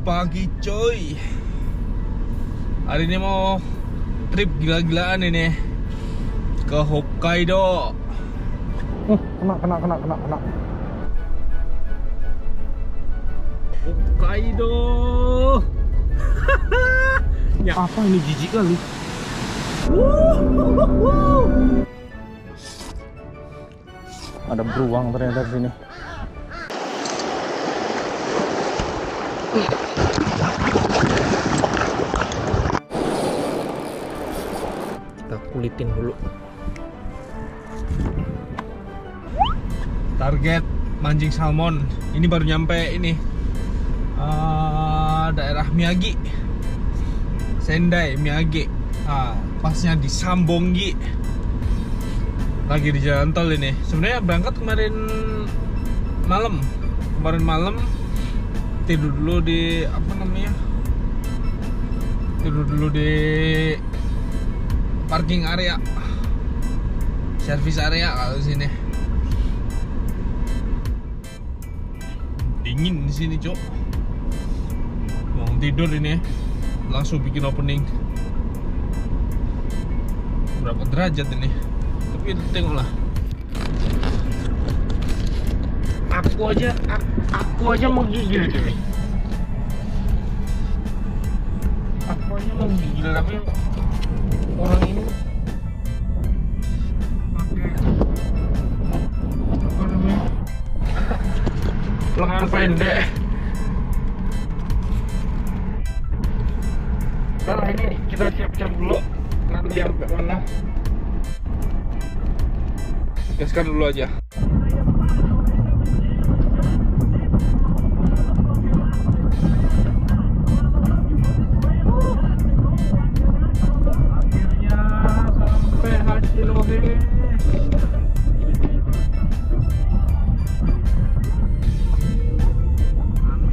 pagi coy. Hari ini mau trip gila-gilaan ini ke Hokkaido. Kena. Hokkaido. Ya. Apa ini, jijik kali. Ada beruang ternyata di sini. Kita kulitin dulu. Target mancing salmon. Ini baru nyampe ini daerah Miyagi, Sendai, Miyagi. Pasnya di Sambonggi. Lagi di jalan tol ini. Sebenarnya berangkat kemarin malam. Tidur dulu di parking area, service area kalau di sini. Dingin di sini, Cok. Mau tidur ini, langsung bikin opening. Berapa derajat ini? Tapi tengoklah. Aku aja menggigil cuy. Aku aja menggigil, tapi orang ini pakai lengan pendek. Sekarang ini kita siap-siap dulu. Nanti sampai mana? Gaskan dulu aja. Akhirnya sampai Hachinohe.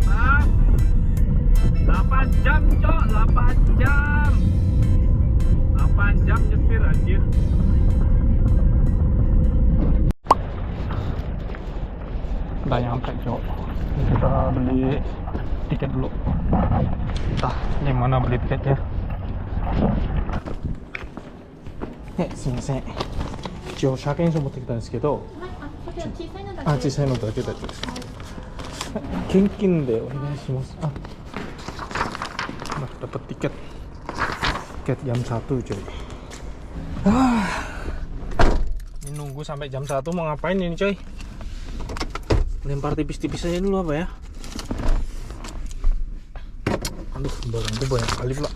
Mantap. 8 jam, Cok. 8 jam. 8 jam nyetir anjir. Udah nyampe, Cok. Kita beli tiket dulu. Entah di mana beli tiketnya. Sumimasen. 一応車検証持ってきたんですけど、こちら小さいのだけ。小さいのだけだけです。現金でお願いします。Nah, dapat tiket jam 1 coy. Ini nunggu sampai jam 1 mau ngapain ini coy? Lempar tipis-tipis aja dulu apa ya? Aduh, barangku banyak kali pula.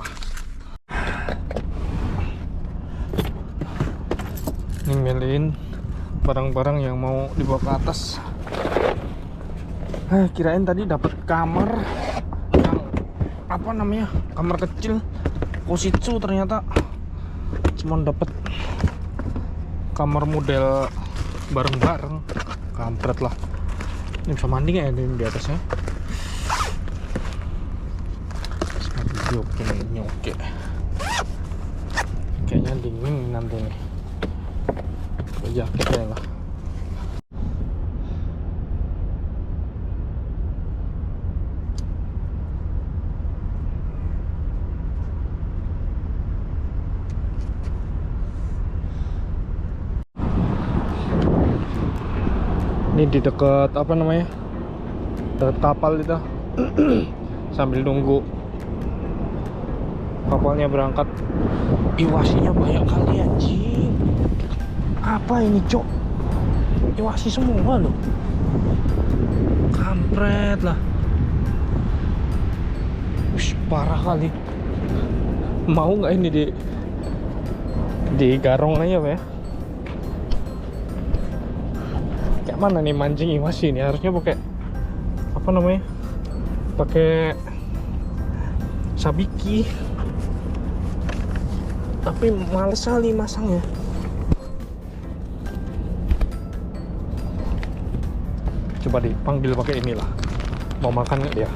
Ini milihin barang-barang yang mau dibawa ke atas. Kirain tadi dapat kamar yang kamar kecil Koshitsu, ternyata cuma dapat kamar model bareng-bareng. Kampret lah. Ini bisa mandi nggak ya di atasnya? Oke, ini oke. Kayaknya dingin nanti nih. Jaket ya lah. Ini di dekat dekat kapal itu. Sambil nunggu kapalnya berangkat. Iwasinya banyak kali anjing. Apa ini, Cok? Iwasi semua loh. Kampret lah. Parah kali. Mau nggak ini di garong aja ya? Kayak mana nih mancing iwasi ini? Harusnya pakai pakai sabiki. Tapi males kali masangnya. Coba dipanggil pakai inilah. Mau makan nggak dia?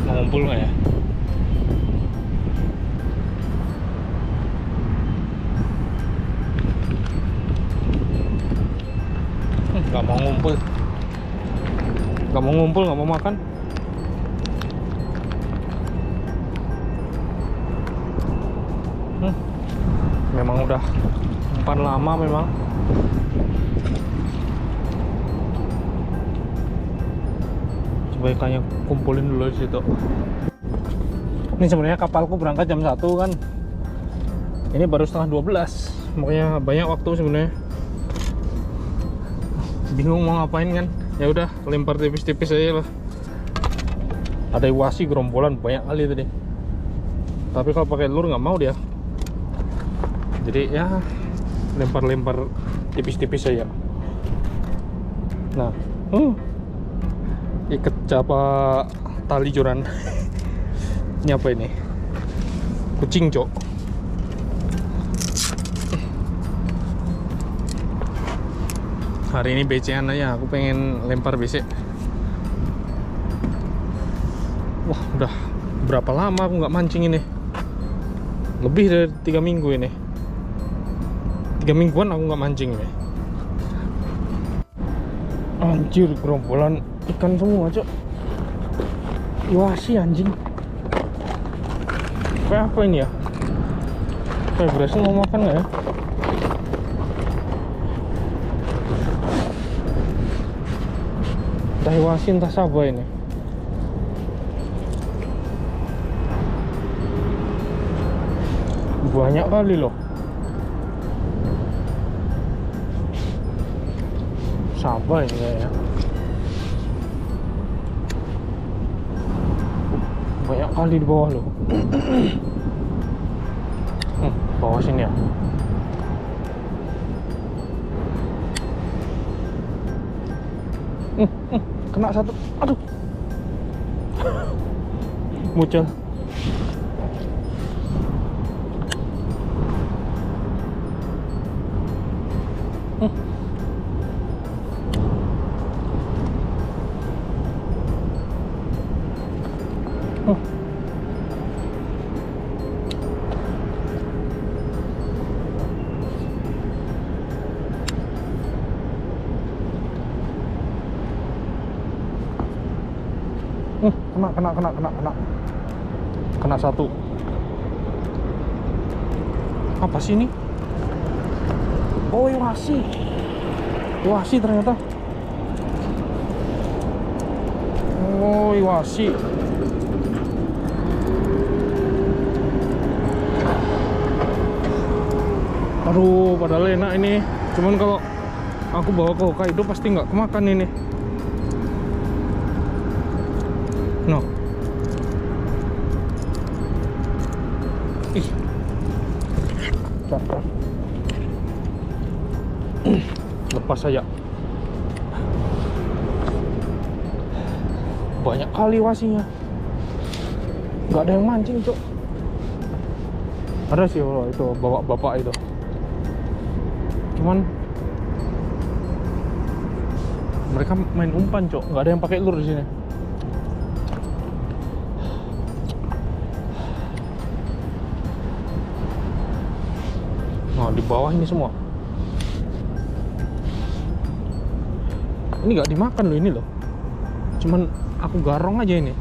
Mau ngumpul nggak ya? mau ngumpul, nggak mau makan. Memang udah umpan lama memang. Coba ikannya kumpulin dulu di situ. Ini sebenarnya kapalku berangkat jam 1 kan. Ini baru setengah 12. Makanya banyak waktu sebenarnya. Bingung mau ngapain kan. Ya udah, lempar tipis-tipis aja lah. Ada iwasi gerombolan banyak kali tadi. Tapi kalau pakai lure nggak mau dia. Jadi ya lempar-lempar tipis-tipis saja. Nah, ikat apa tali joran. Ini apa ini? Kucing, Cok. Hari ini BC-an aja, aku pengen lempar BC. Wah, udah berapa lama aku nggak mancing ini? Lebih dari 3 minggu ini. 3 mingguan aku nggak mancing ini. Anjir, gerombolan ikan semua, Cok. Iwasi anjing. Kayak apa ini ya? Kayak berhasil mau makan nggak ya? Entah iwasi entah saba ini. Banyak kali loh. Saba ini kayaknya. Banyak kali di bawah loh. Bawah sini ya. Kena satu. Aduh. Muncul. Kena satu. Apa sih ini? Oh, iwasi. Iwasi ternyata. Oh, iwasi. Aduh, padahal enak ini. Cuman kalau aku bawa ke Hokkaido pasti nggak kemakan ini. No. Ih. Lepas saja. Banyak kali wasinya. Nggak ada yang mancing, Cok. Ada sih itu bawa bapak itu. Cuman mereka main umpan, Cok. Nggak ada yang pakai lure di sini. Nah, di bawah ini semua. Ini nggak dimakan loh ini loh. Cuman aku garong aja ini.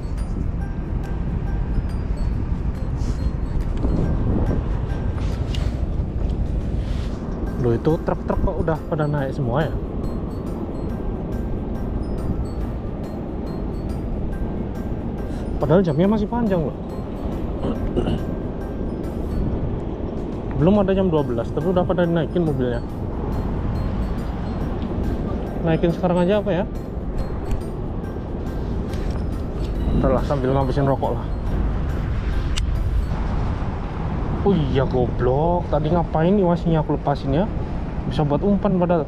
Loh, itu truk-truk kok udah pada naik semua ya? Padahal jamnya masih panjang loh. Belum ada jam 12, tapi udah pada naikin mobilnya. Naikin sekarang aja apa ya? Ntar lah, sambil ngabisin rokok lah. Oh iya, goblok. Tadi ngapain iwasinya aku lepasin ya? Bisa buat umpan padahal.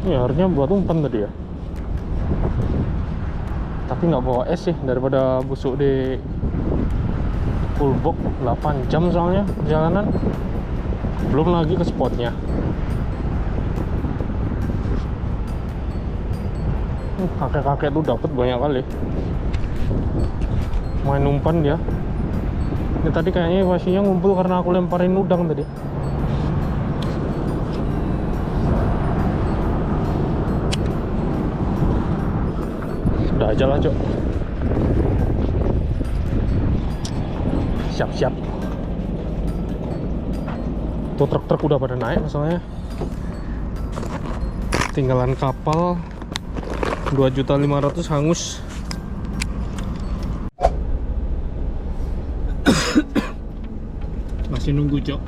Ya harusnya buat umpan tadi ya. Tapi nggak bawa es sih, daripada busuk di full box 8 jam soalnya perjalanan. Belum lagi ke spotnya. Kakek-kakek tuh dapat banyak kali. Main umpan dia. Ini tadi kayaknya iwasinya ngumpul karena aku lemparin udang tadi. Udah aja lah, Cok. Siap-siap. Tuh truk-truk udah pada naik masalahnya. Tinggalan kapal 2.500.000 hangus. Masih nunggu, Cok.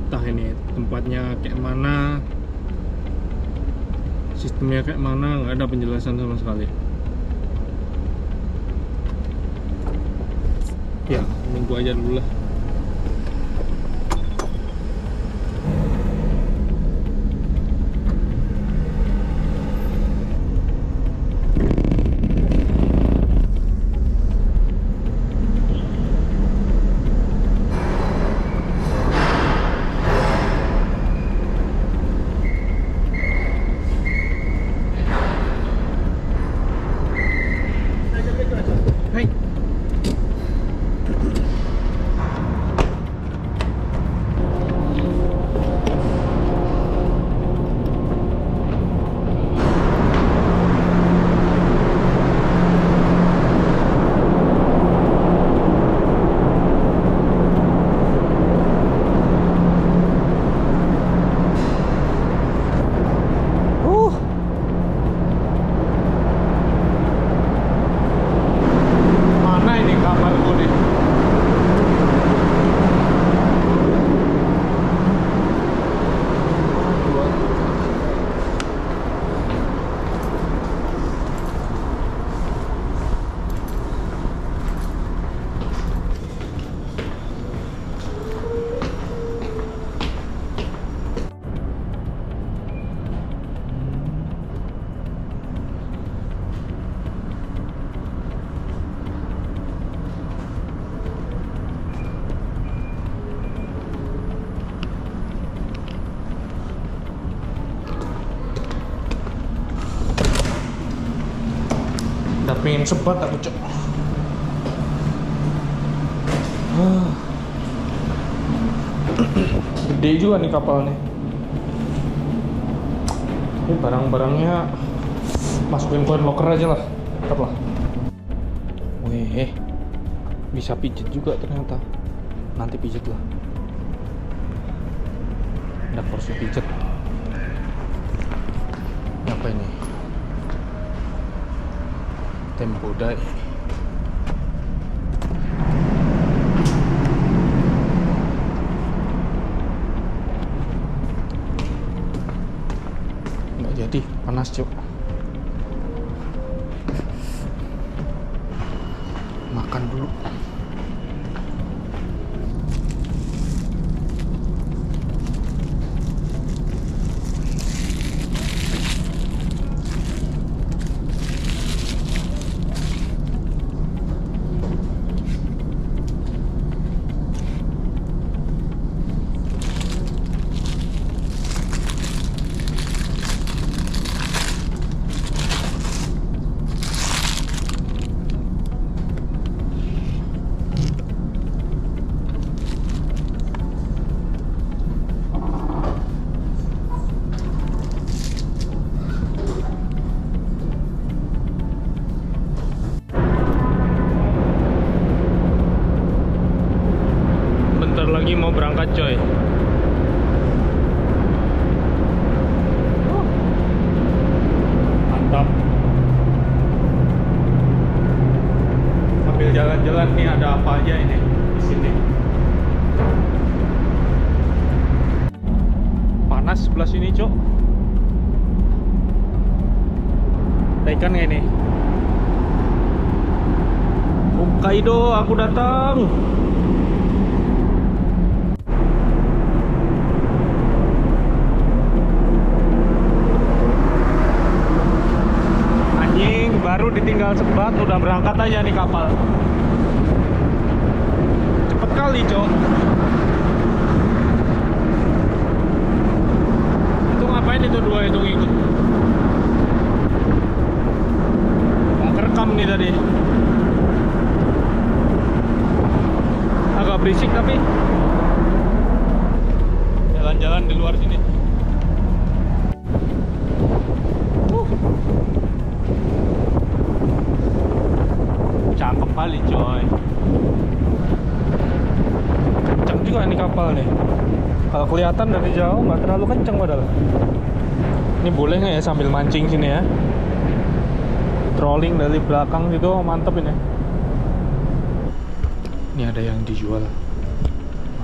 Entah ini tempatnya kayak mana, sistemnya kayak mana, nggak ada penjelasan sama sekali. Ya, nunggu aja dulu lah. Udah pengen sebat aku, Cok. Gede juga nih kapalnya. Ini barang-barangnya masukin coin locker aja lah. Tetap lah. Wih, bisa pijit juga ternyata. Nanti pijit lah. Ada kursi pijit. Apa ini? Tempo Day. Nggak jadi, panas, Cuk. Makan dulu. Lagi mau berangkat, coy. Mantap. Sambil jalan-jalan nih, ada apa aja ini di sini. Panas sebelah sini, Cok. Ada ikan nggak ini? Hokkaido, aku datang. Baru ditinggal sebat udah berangkat aja nih kapal. Cepet kali, Cok. Itu ngapain itu dua itu ngikut? Mau kerekam nih tadi. Agak berisik tapi jalan-jalan di luar sini. awal nih. Kalau kelihatan dari jauh nggak terlalu kenceng padahal. Ini boleh nggak ya sambil mancing sini ya? Trolling dari belakang gitu mantep ini. Ini ada yang dijual.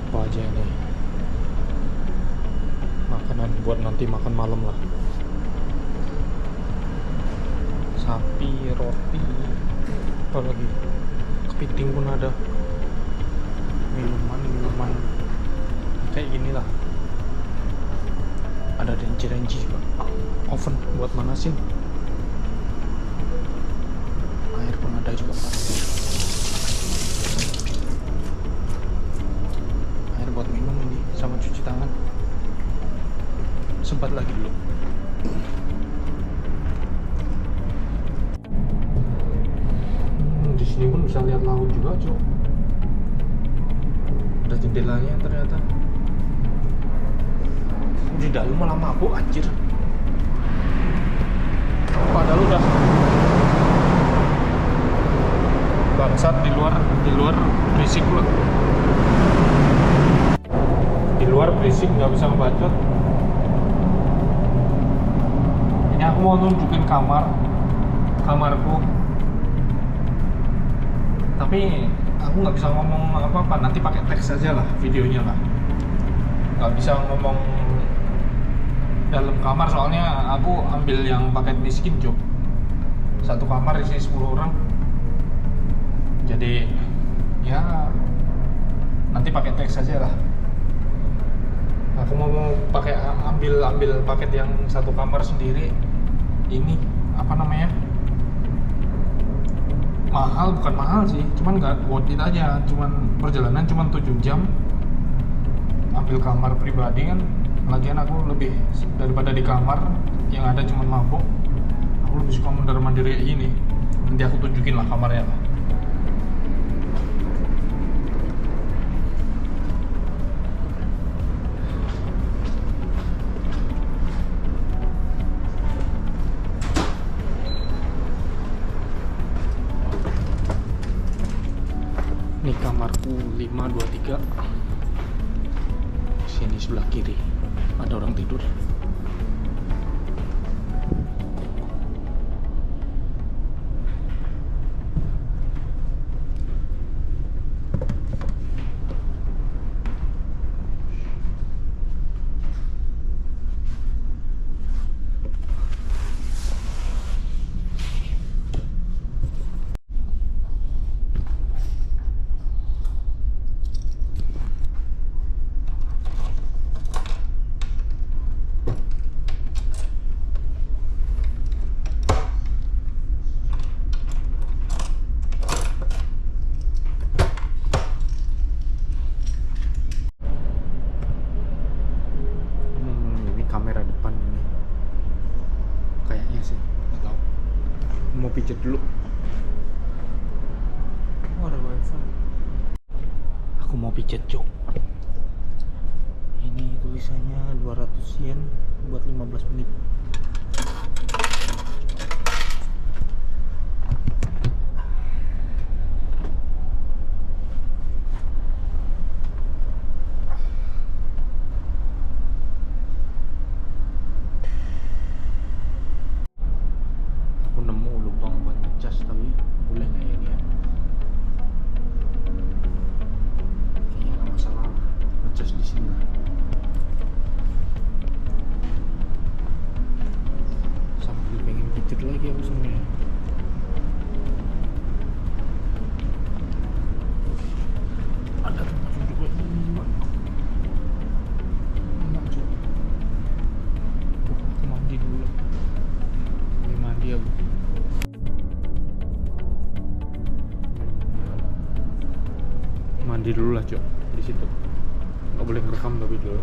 Apa aja ini? Makanan buat nanti makan malam lah. Sapi, roti, apa lagi? Kepiting pun ada. Minuman kayak gini lah. Ada renci juga. Oven buat manasin. Air pun ada juga pasti. Air buat minum ini sama cuci tangan. Sempat lagi dulu. Di sini pun bisa lihat laut juga, Cok. Ada jendelanya ternyata. Di dalam malah mabuk anjir. Padahal udah bangsat di luar berisik pula. Di luar berisik nggak bisa ngebacot. Ini aku mau nunjukin kamarku. Tapi aku nggak bisa ngomong apa-apa, nanti pakai teks aja lah videonya lah. Nggak bisa ngomong dalam kamar soalnya aku ambil yang paket miskin, Cok. Satu kamar isi 10 orang. Jadi ya nanti pakai teks aja lah. Aku mau pakai ambil paket yang satu kamar sendiri. Ini apa namanya? Mahal, bukan mahal sih, cuman nggak worth it aja. Cuman perjalanan cuman 7 jam. Ambil kamar pribadi kan, lagian aku lebih daripada di kamar yang ada cuman mabok. Aku lebih suka mondar mandir kayak gini. Nanti aku tunjukin lah kamarnya lah. Ini kamarku 523. Sini sebelah kiri ada orang tidur. Kamera depan ini kayaknya sih, nggak tahu. Mau pijet dulu. Oh, ada wifi. Aku mau pijet, Cok. Ini tulisannya 200 yen buat 15 menit. Lagi aku sebenarnya. Ada tempat duduk lagi ini, Pak. Enak, Cok. Aku mandi dulu. Ini mandi aku. Mandi dulu lah, Cok. Di situ. Nggak boleh ngerekam tapi dulu.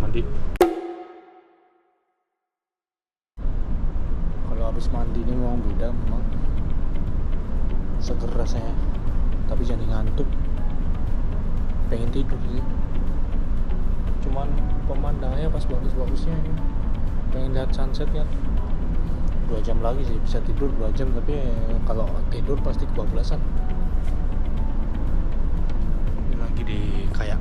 Mandi. Habis mandi ini memang beda, memang seger rasanya, tapi jadi ngantuk, pengen tidur sih. Cuman pemandangannya pas bagus-bagusnya ini, pengen lihat sunset kan. 2 jam lagi sih bisa tidur 2 jam, tapi kalau tidur pasti kebablasan. Ini lagi di kayak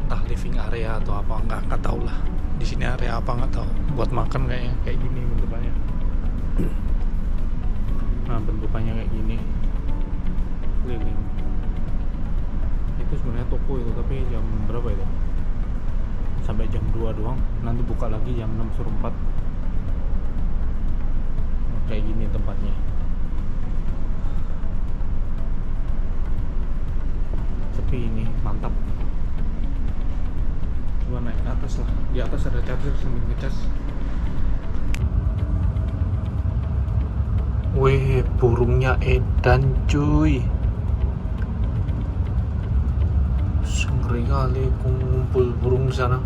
entah living area atau apa, nggak tahu lah. Di sini area apa nggak tahu. Buat makan kayaknya kayak gini bentukannya. Nah bentukannya kayak gini, keliling. Itu sebenarnya toko itu, tapi jam berapa itu? Sampai jam 2 doang. Nanti buka lagi jam 6:04. Kayak gini tempatnya. Sepi ini, mantap. Coba naik ke atas lah. Di atas ada charger sambil ngecas. Wih, burungnya edan cuy. Ngeri kali kumpul burung di sana.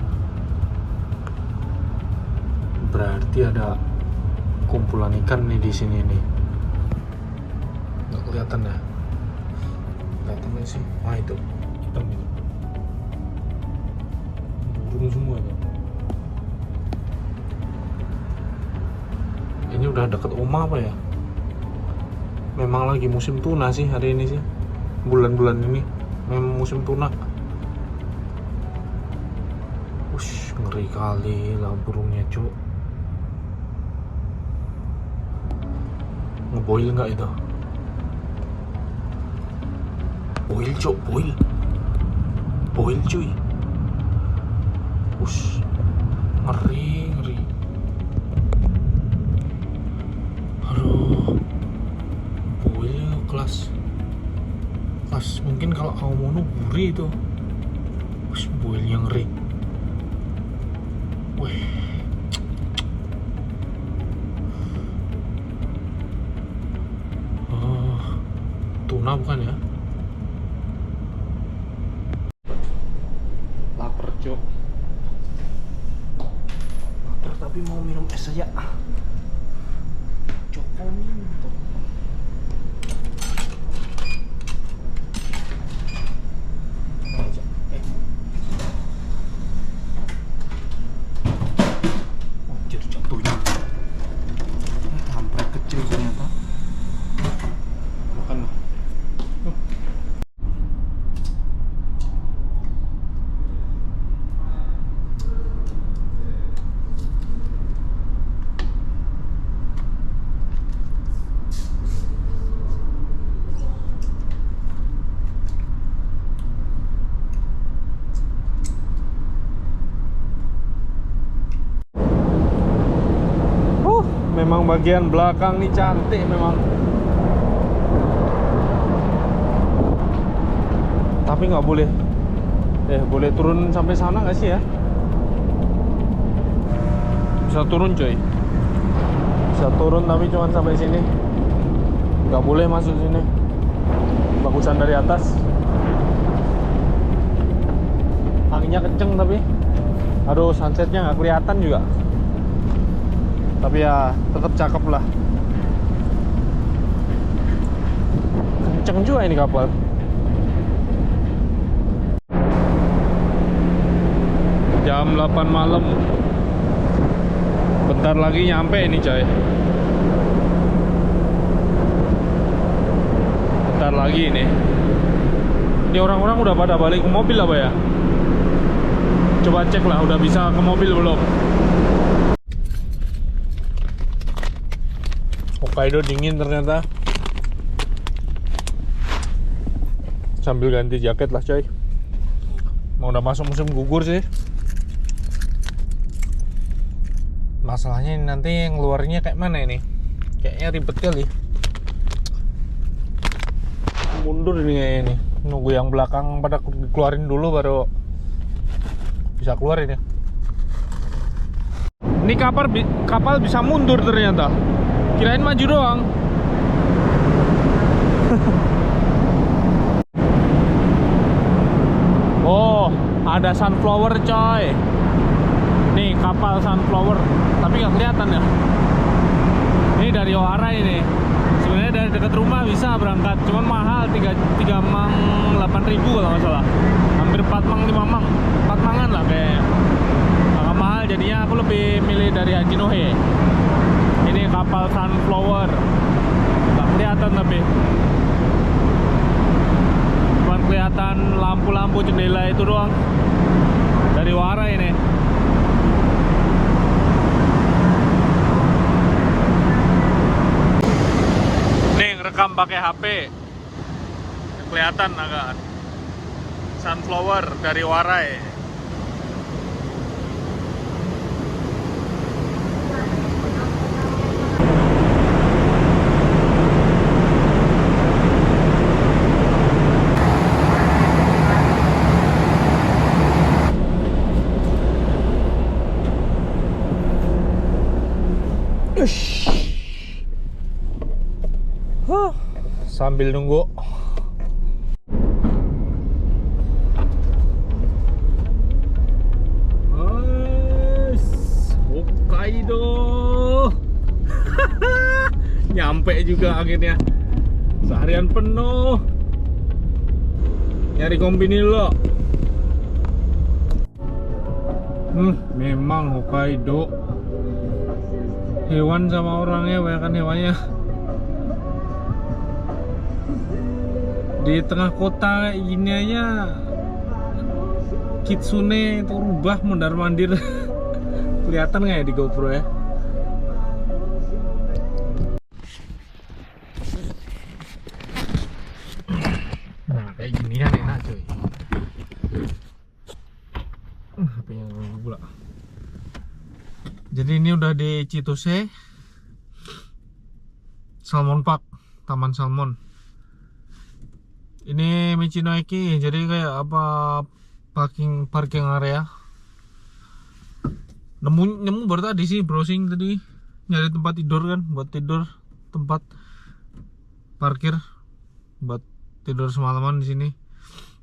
Berarti ada kumpulan ikan nih di sini nih. Nggak kelihatan ya? Kelihatan nggak sih? Ah itu, hitam itu. Burung semua itu. Ini udah deket Oma apa ya? Memang lagi musim tuna sih hari ini sih. Bulan-bulan ini memang musim tuna. Ush, ngeri kali lah burungnya cuk. Ngeboil nggak itu? Boil cuk, boil. Boil cuy. Ush, ngeri. Aduh, boil kelas mungkin kalau Aomono gurih itu. Ush, boilnya ngeri. Wih. Tuna bukan ya? Lapar cok. Lapar tapi mau minum es aja. Cokomin tuh. Anjir jatuhnya. Kampret kecil ternyata. Makan lah. Memang bagian belakang nih cantik memang. Tapi nggak boleh. Boleh turun sampai sana nggak sih ya? Bisa turun coy. Bisa turun tapi cuma sampai sini. Nggak boleh masuk sini. Bagusan dari atas. Anginnya kenceng tapi. Aduh, sunsetnya nggak kelihatan juga. Tapi ya tetap cakep lah. Kenceng juga ini kapal. Jam 8 malam. Bentar lagi nyampe ini coy. Bentar lagi ini. Ini orang-orang udah pada balik ke mobil apa ya? Coba cek lah udah bisa ke mobil belum. Hokkaido dingin ternyata. Sambil ganti jaket lah coy. Mau udah masuk musim gugur sih. Masalahnya nanti yang ngeluarnya kayak mana ini? Kayaknya ribet kali. Mundur ini kayaknya nih. Nunggu yang belakang pada keluarin dulu baru bisa keluar ini. Ini kapal bisa mundur ternyata. Kirain maju doang. Oh, ada sunflower coy. Nih kapal sunflower, tapi nggak kelihatan ya. Ini dari Ohara ini. Sebenarnya dari dekat rumah bisa berangkat, cuman mahal 3 mang 8.000 kalau nggak salah. Hampir 4 mang 5 mang, 4 mangan lah kayaknya. Agak mahal jadinya aku lebih milih dari Hachinohe. Ini kapal sunflower. Nggak kelihatan tapi. Cuman kelihatan lampu-lampu jendela itu doang. Dari Warai ini. Nih rekam pakai HP. Kelihatan agak sunflower dari Warai. Sambil nunggu. Hokkaido. Nyampe juga akhirnya. Seharian penuh nyari kombini lo. Memang Hokkaido. Hewan sama orangnya, banyakan hewannya. Di tengah kota kayak gini aja kitsune itu rubah mondar mandir. Kelihatan nggak ya di GoPro ya? Nah kayak gini kan enak cuy. HP-nya pula. Jadi ini udah di Chitose Salmon Park, Taman Salmon. Ini Michinoeki, jadi kayak apa, parking area. Nemu baru tadi sih, browsing tadi, nyari tempat tidur kan, buat tidur, tempat parkir buat tidur semalaman di sini.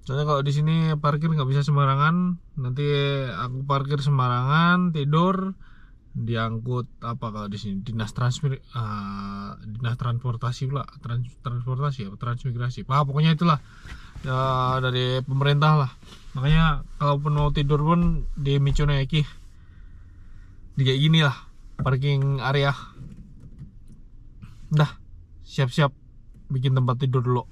Soalnya kalau di sini parkir nggak bisa sembarangan, nanti aku parkir sembarangan, tidur, diangkut apa kalau di sini dinas transportasi pula, transportasi apa transmigrasi, pokoknya itulah ya, dari pemerintah lah. Makanya kalaupun mau tidur pun di Michinoeki di kayak gini lah parking area. Udah siap-siap bikin tempat tidur dulu.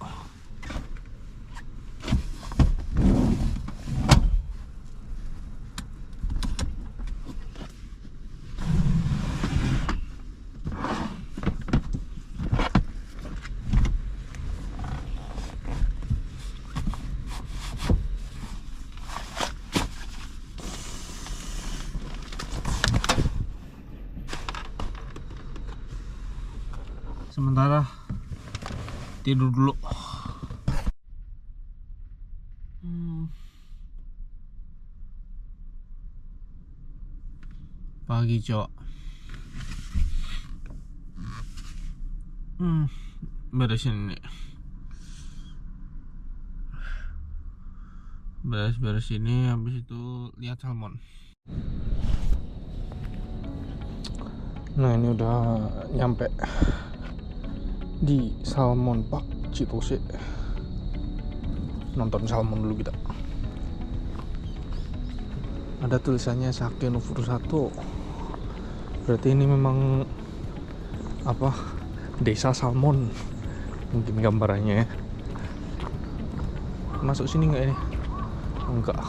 Sementara tidur dulu. Pagi cok. Beresin ini. Beres ini, habis itu lihat salmon. Nah ini udah nyampe di Salmon Park Chitose. Nonton salmon dulu kita. Ada tulisannya Sake no Furusato. Berarti ini memang apa, desa salmon mungkin gambarannya ya. Masuk sini nggak ini? Enggak,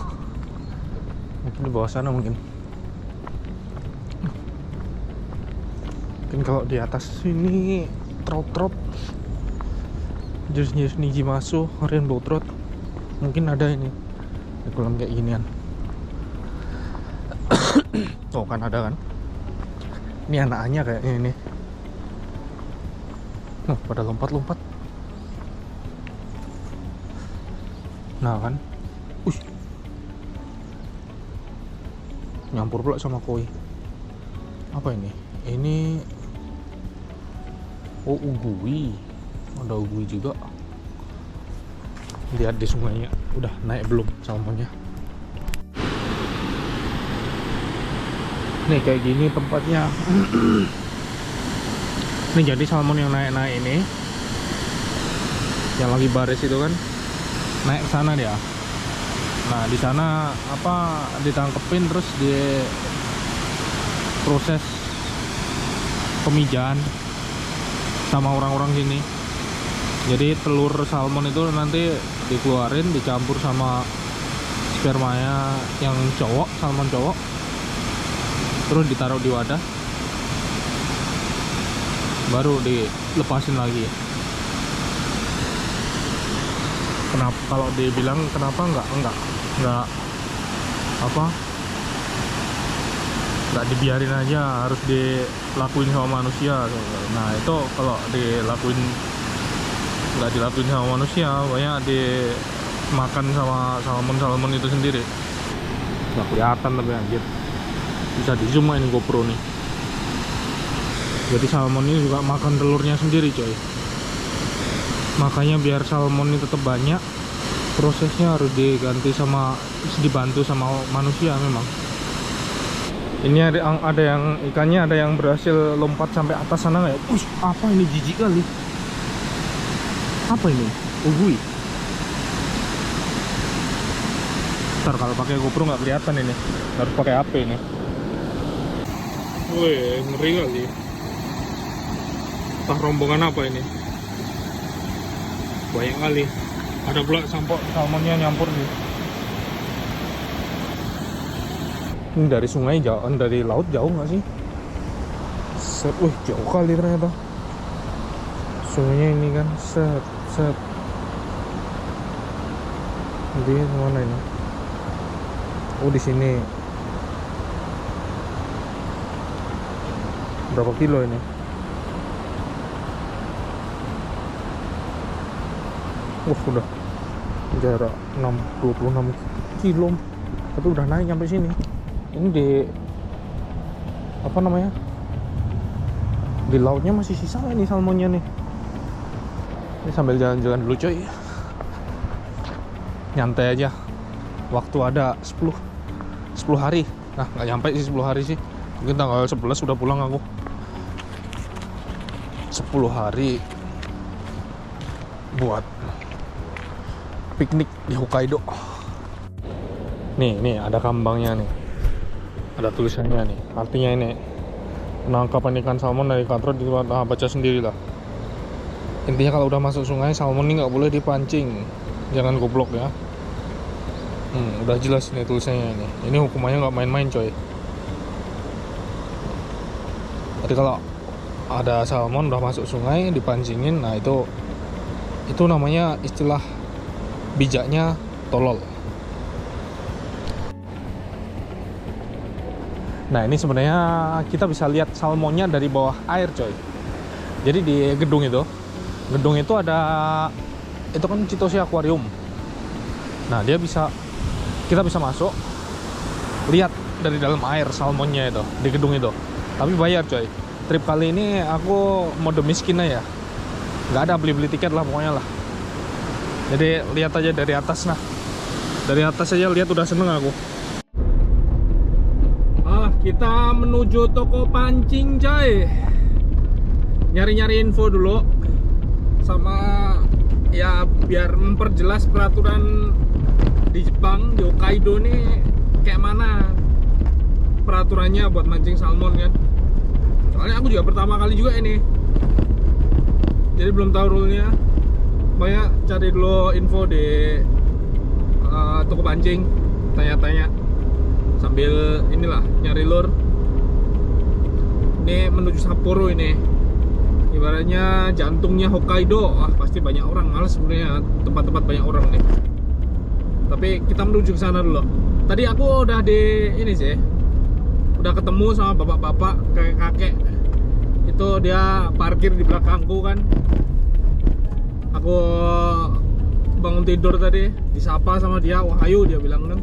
mungkin di bawah sana mungkin kalau di atas sini trot jenis Nijimasu, Rainbow Trout, mungkin ada ini di kolam kayak ginian. Oh kan ada kan, ini anak-anaknya kayaknya ini. Pada lompat-lompat. Nah kan, nyampur pula sama koi. Apa ini? Ini ugui. Ada ugui juga. Lihat di sungainya, udah naik belum salmonnya? Nih kayak gini tempatnya. Ini jadi salmon yang naik-naik ini, yang lagi baris itu kan, naik ke sana dia. Nah di sana apa, ditangkepin terus di proses pemijahan sama orang-orang sini. Jadi telur salmon itu nanti dikeluarin, dicampur sama spermanya yang cowok, salmon cowok, terus ditaruh di wadah, baru dilepasin lagi. Kenapa kalau dibilang kenapa enggak apa, nggak dibiarin aja, harus dilakuin sama manusia. Nah itu kalau nggak dilakuin sama manusia, banyak dimakan sama salmon itu sendiri. Nggak kelihatan tapi anjir, bisa di zoom ini GoPro nih. Jadi salmon ini juga makan telurnya sendiri coy. Makanya biar salmon ini tetap banyak, prosesnya harus dibantu sama manusia memang. Ini ada yang ikannya, ada yang berhasil lompat sampai atas sana nggak ya? Apa ini, jijik kali. Apa ini? Ugui. Ntar kalau pakai GoPro nggak kelihatan ini, harus pakai HP ini. Wih, ngeri kali. Entah rombongan apa ini. Banyak kali. Ada pula salmonnya nyampur nih. Ini dari sungai jauh, dari laut jauh nggak sih? Set, jauh kali ternyata. Sungainya ini kan, set. Dia mana ini? Oh di sini. Berapa kilo ini? Udah jarak 26 kilo, tapi udah naik sampai sini. Ini di apa namanya, di lautnya masih sisa ini salmonnya nih. Ini sambil jalan-jalan dulu coy, nyantai aja. Waktu ada 10 hari. Nah nggak nyampe sih 10 hari sih, mungkin tanggal 11 udah pulang aku. 10 hari buat piknik di Hokkaido. Nih ada kambangnya nih, ada tulisannya nih. Artinya ini penangkapan ikan salmon dari Katro, baca sendiri lah. Intinya kalau udah masuk sungai, salmon ini nggak boleh dipancing, jangan goblok ya. Udah jelas nih tulisannya ini. Ini hukumannya nggak main-main coy. Jadi kalau ada salmon udah masuk sungai dipancingin, nah itu namanya, istilah bijaknya, tolol. Nah ini sebenarnya kita bisa lihat salmonnya dari bawah air coy. Jadi di gedung itu ada, itu kan Chitose Aquarium. Nah kita bisa masuk, lihat dari dalam air salmonnya itu di gedung itu. Tapi bayar coy. Trip kali ini aku mode miskin aja, nggak ada beli tiket lah pokoknya lah. Jadi lihat aja dari atas. Nah dari atas aja lihat udah seneng aku. Kita menuju toko pancing coy. Nyari-nyari info dulu, sama ya biar memperjelas peraturan di Jepang, di Hokkaido nih kayak mana peraturannya buat mancing salmon kan. Soalnya aku juga pertama kali juga ini, jadi belum tahu rule-nya. Banyak cari dulu info di toko pancing, tanya-tanya sambil inilah nyari lure. Ini menuju Sapporo ini, ibaratnya jantungnya Hokkaido. Pasti banyak orang, males sebenarnya tempat-tempat banyak orang nih. Tapi kita menuju ke sana dulu. Tadi aku udah udah ketemu sama bapak-bapak, kakek-kakek. Itu dia parkir di belakangku kan. Aku bangun tidur tadi, disapa sama dia, "Wahyu," dia bilang kan.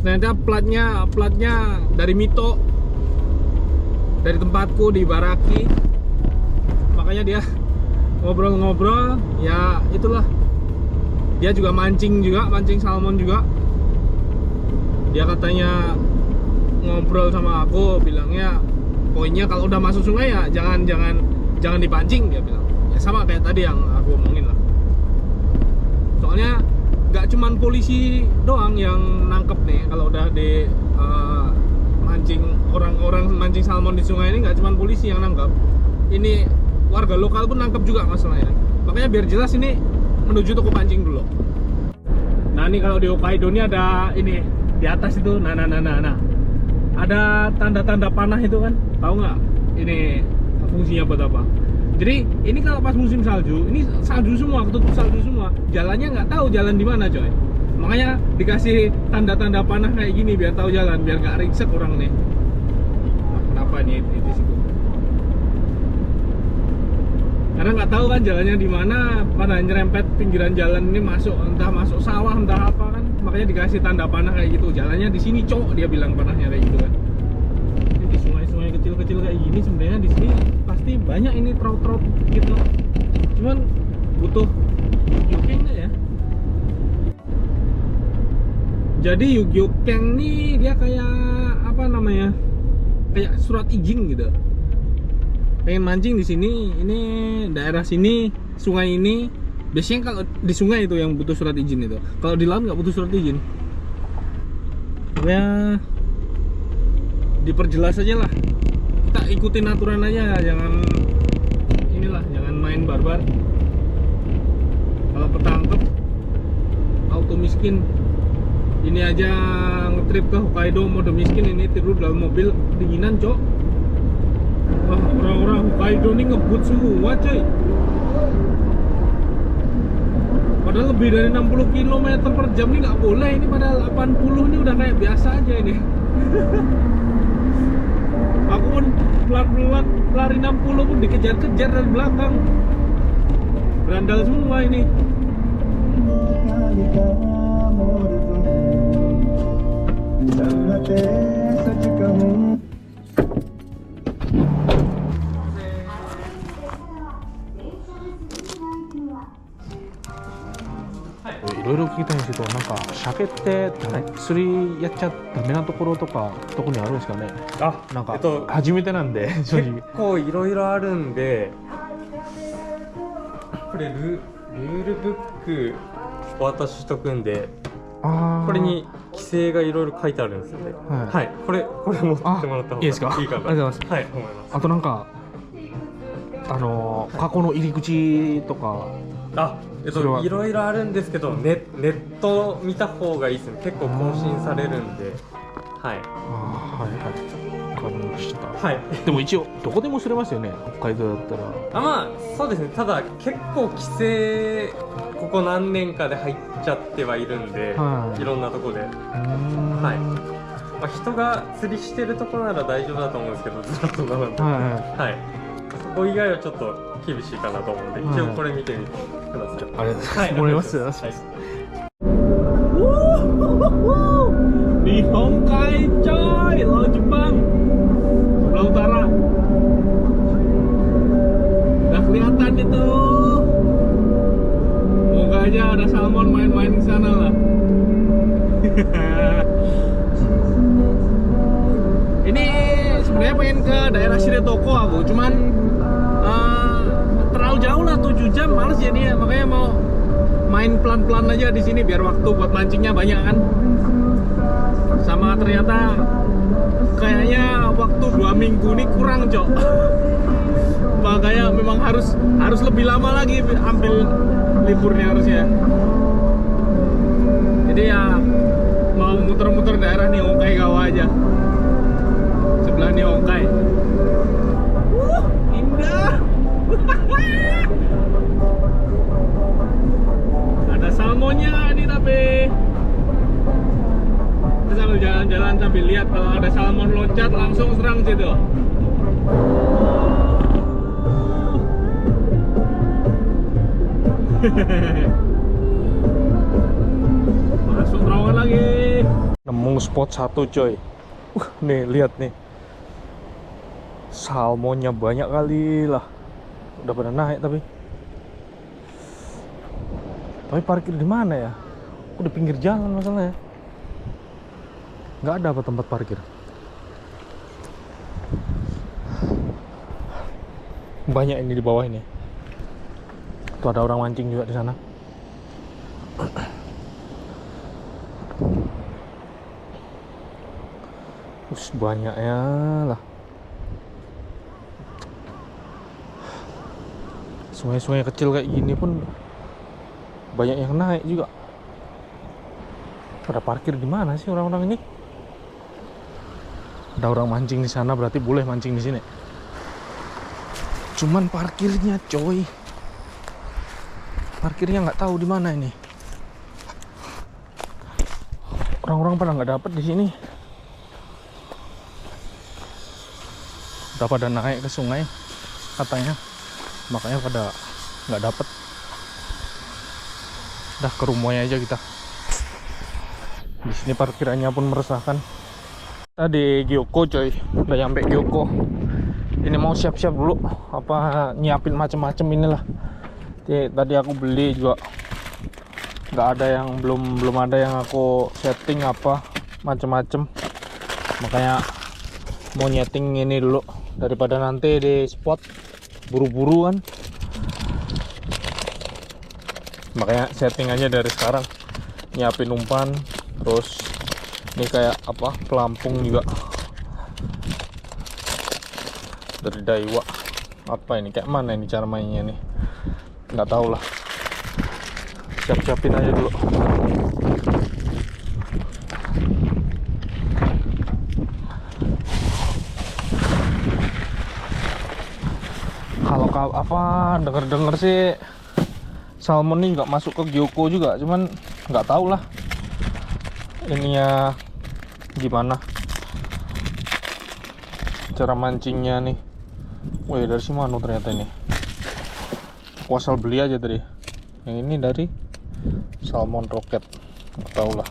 Ternyata platnya dari Mito, dari tempatku di Ibaraki. Makanya dia ngobrol-ngobrol, ya itulah. Dia juga mancing salmon juga. Dia katanya ngobrol sama aku, bilangnya poinnya kalau udah masuk sungai ya jangan dipancing, dia bilang. Ya sama kayak tadi yang aku omongin lah. Soalnya nggak cuman polisi doang yang nangkep nih kalau udah di mancing, orang-orang mancing salmon di sungai ini. Nggak cuman polisi yang nangkep, ini warga lokal pun nangkep juga masalahnya. Makanya biar jelas ini menuju toko pancing dulu. Nah ini kalau di Hokkaido ini ada ini di atas itu, nah. Ada tanda-tanda panah itu kan, tahu nggak? Ini fungsinya buat apa? Jadi ini kalau pas musim salju, ini salju semua, ketutup salju semua. Jalannya nggak tahu jalan di mana coy. Makanya dikasih tanda-tanda panah kayak gini biar tahu jalan, biar nggak ringsek orang nih. Nah, kenapa nih itu sih? Karena nggak tahu kan jalannya di mana, pada nyerempet pinggiran jalan ini masuk, entah masuk sawah, entah apa kan. Makanya dikasih tanda panah kayak gitu. Jalannya di sini cok, dia bilang panahnya kayak gitu kan. Ini di sungai-sungai kecil-kecil kayak gini sebenarnya di sini pasti banyak ini trout-trout gitu. Cuman butuh yukyukeng ya. Jadi yukyukeng nih dia kayak apa namanya? Kayak surat izin gitu. Pengen mancing di sini, ini daerah sini, sungai ini. Biasanya kalau di sungai itu yang butuh surat izin itu. Kalau di laut nggak butuh surat izin. Ya diperjelas aja lah. Kita ikutin aturan aja, jangan inilah, jangan main barbar. Kalau ketangkep auto miskin. Ini aja ngetrip ke Hokkaido mode miskin, ini tidur dalam mobil dinginan, cok. Wah, orang-orang Hokkaido ini ngebut semua coy. Padahal lebih dari 60 km per jam ini nggak boleh. Ini pada 80 ini udah kayak biasa aja ini. Aku pun pelan-pelan lari 60 pun dikejar-kejar dari belakang. Berandal semua ini.いろいろ聞きたいんですけど、なんか鮭って釣りやっちゃダメなところとか特にあるんですかね。あ、なんか初めてなんで正直結構いろいろあるんで、これルールブックお渡ししとくんで、あーこれに規制がいろいろ書いてあるんですよね。はいはい、これ持ってもらった方がいいですか。いいかな。ありがとうございます。はい、思います。あとなんか過去の入り口とか。あ、それはいろいろあるんですけど、ネット見た方がいいですね。結構更新されるんで、はい。あー、はいはい、わかりました。はい。でも一応どこでも釣れますよね、北海道だったら。あ、まあそうですね。ただ結構規制ここ何年かで入っちゃってはいるんで、はいいろんなとこで。はい。まあ、人が釣りしてるところなら大丈夫だと思うんですけど、ずらっと並んで。はいはい。はい。そこ以外はちょっと厳しいかなと思うんで、一応これ見てみてください。ありがとうございます。はい、思います。はい。 Di Hongkai coy, Laut Jepang sebelah utara. Udah kelihatan itu. Moga aja ada salmon main-main di sana lah. Ini sebenarnya pengen ke daerah Shiretoko aku, cuman terlalu jauh lah, 7 jam males jadinya, makanya mau main pelan-pelan aja di sini biar waktu buat mancingnya banyak kan. Sama ternyata kayaknya waktu 2 minggu ini kurang, cok. Makanya memang harus lebih lama lagi ambil liburnya harusnya. Jadi ya mau muter-muter daerah nih Hongkai Gawa aja. Sebelah nih Hongkai. Indah. Ada salmonnya nih tapi. Kita sambil jalan-jalan sambil lihat kalau ada salmon loncat langsung serang situ. Masuk terowongan lagi. Nemu spot satu coy. Nih lihat nih, salmonnya banyak kali lah. Udah pada naik tapi parkir di mana ya? Udah pinggir jalan masalahnya. Nggak ada apa tempat parkir. Banyak ini di bawah ini. Tuh ada orang mancing juga di sana. Banyaknya lah. Sungai-sungai kecil kayak gini pun banyak yang naik juga. Pada parkir di mana sih orang-orang ini? Ada orang mancing di sana, berarti boleh mancing di sini. Cuman parkirnya, coy. Parkirnya nggak tahu di mana ini. Orang-orang pada nggak dapet di sini. Udah pada naik ke sungai katanya, makanya pada nggak dapet. Dah ke rumahnya aja kita. Di sini parkirannya pun meresahkan. Tadi Gyoko coy, udah nyampe Gyoko. Ini mau siap-siap dulu, apa nyiapin macem-macem inilah. Tadi aku beli juga, nggak ada yang belum ada yang aku setting apa macem-macem. Makanya mau nyeting ini dulu daripada nanti di spot buru-buru kan. Makanya setting aja dari sekarang, nyiapin umpan, terus ini kayak apa pelampung juga dari Daiwa. Apa ini, kayak mana ini cara mainnya nih, nggak tahu lah. Siap-siapin aja dulu. Kalau apa denger sih salmon ini nggak masuk ke Gyoko juga, cuman nggak tahu lah ininya gimana cara mancingnya nih. Wih, dari Shimano ternyata ini. Aku asal beli aja tadi. Yang ini dari Salmon Rocket, nggak tahu lah.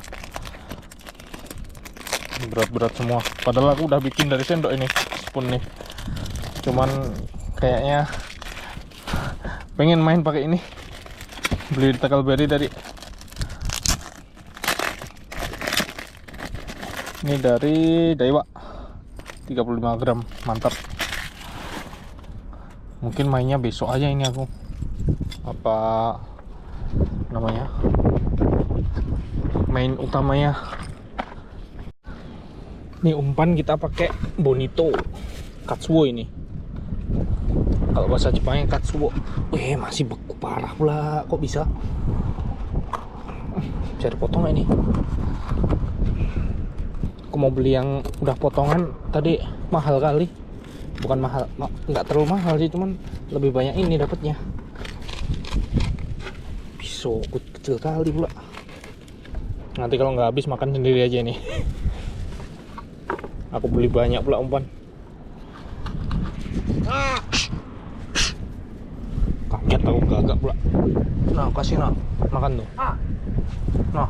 Berat-berat semua. Padahal aku udah bikin dari sendok ini, spoon nih. Cuman kayaknya pengen main pakai ini. Beli di Tackleberry tadi. Ini dari Daiwa, 35 gram, mantap. Mungkin mainnya besok aja ini aku. Apa namanya? Main utamanya. Nih umpan kita pakai Bonito Katsuo ini. Kalau bahasa Jepangnya Katsuo. Wih, masih beku parah pula. Kok bisa? Bisa dipotong gak ini? Aku mau beli yang udah potongan, tadi mahal kali. Bukan mahal, nggak terlalu mahal sih, cuman lebih banyak ini dapatnya. Pisau kecil kali pula. Nanti kalau nggak habis makan sendiri aja nih. Aku beli banyak pula umpan. Kaget aku gagak pula. Nah, kasih nak makan tuh. Nah,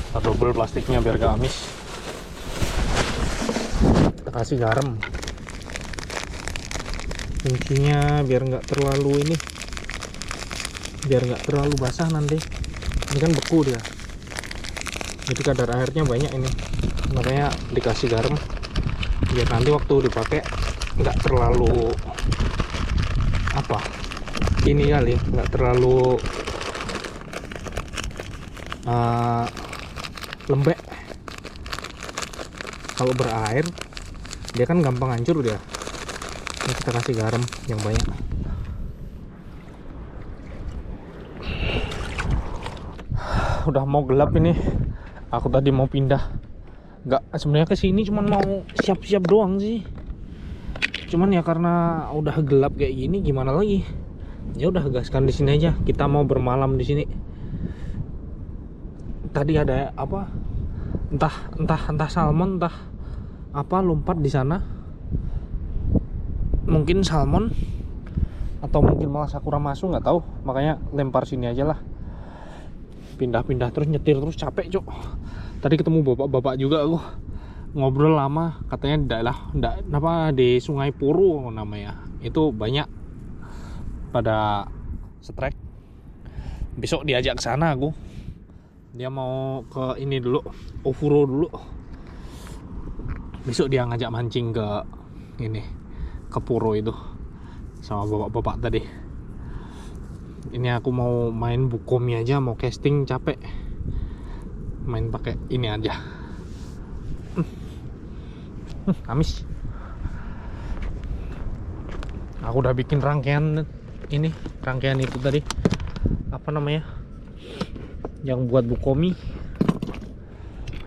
kita double plastiknya biar gak amis. Kita kasih garam. Kuncinya biar nggak terlalu ini, biar nggak terlalu basah nanti. Ini kan beku dia, jadi kadar airnya banyak ini. Makanya dikasih garam biar nanti waktu dipakai nggak terlalu apa ini kali, nggak terlalu lembek. Kalau berair dia kan gampang hancur dia. Ini kita kasih garam yang banyak. Udah mau gelap ini. Aku tadi mau pindah. Nggak, sebenarnya ke sini cuman mau siap-siap doang sih. Cuman ya karena udah gelap kayak gini, gimana lagi? Ya udah gaskan di sini aja. Kita mau bermalam di sini. Tadi ada apa? Entah salmon, entah apa lompat di sana. Mungkin salmon atau mungkin malah Sakuramasu, nggak tahu. Makanya lempar sini aja lah. Pindah-pindah terus, nyetir terus, capek cok. Tadi ketemu bapak-bapak juga aku, ngobrol lama. Katanya di Sungai Puro namanya, itu banyak pada strike. Besok diajak ke sana aku. Dia mau ke ini dulu, Ofuro dulu. Besok dia ngajak mancing ke ini, ke Puro itu sama bapak-bapak tadi. Ini aku mau main bukomi aja, mau casting capek. Main pakai ini aja. Amis. Aku udah bikin rangkaian ini, rangkaian itu tadi. Apa namanya? yang buat bukomi.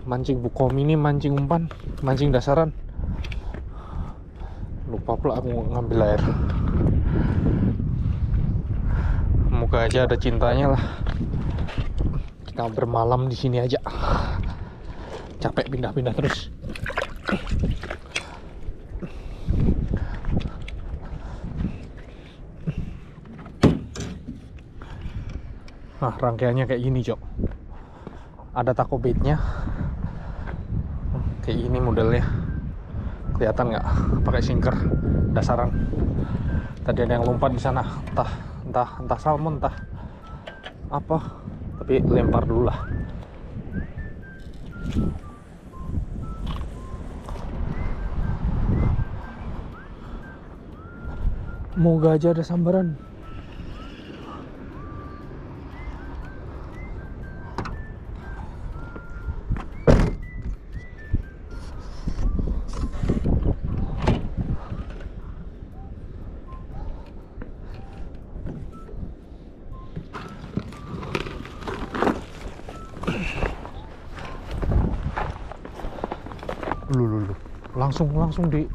Mancing bukomi ini mancing umpan, mancing dasaran. Lupa pula aku ngambil air. Moga aja ada cintanya lah. Kita bermalam di sini aja. Capek pindah-pindah terus. Nah, rangkaiannya kayak gini, Cok. Ada taco baitnya. Kayak gini modelnya. Kelihatan nggak? Pakai sinker dasaran. Tadi ada yang lompat di sana. Entah salmon, entah apa. Tapi lempar dulu lah. Moga aja ada sambaran. Lu. Langsung di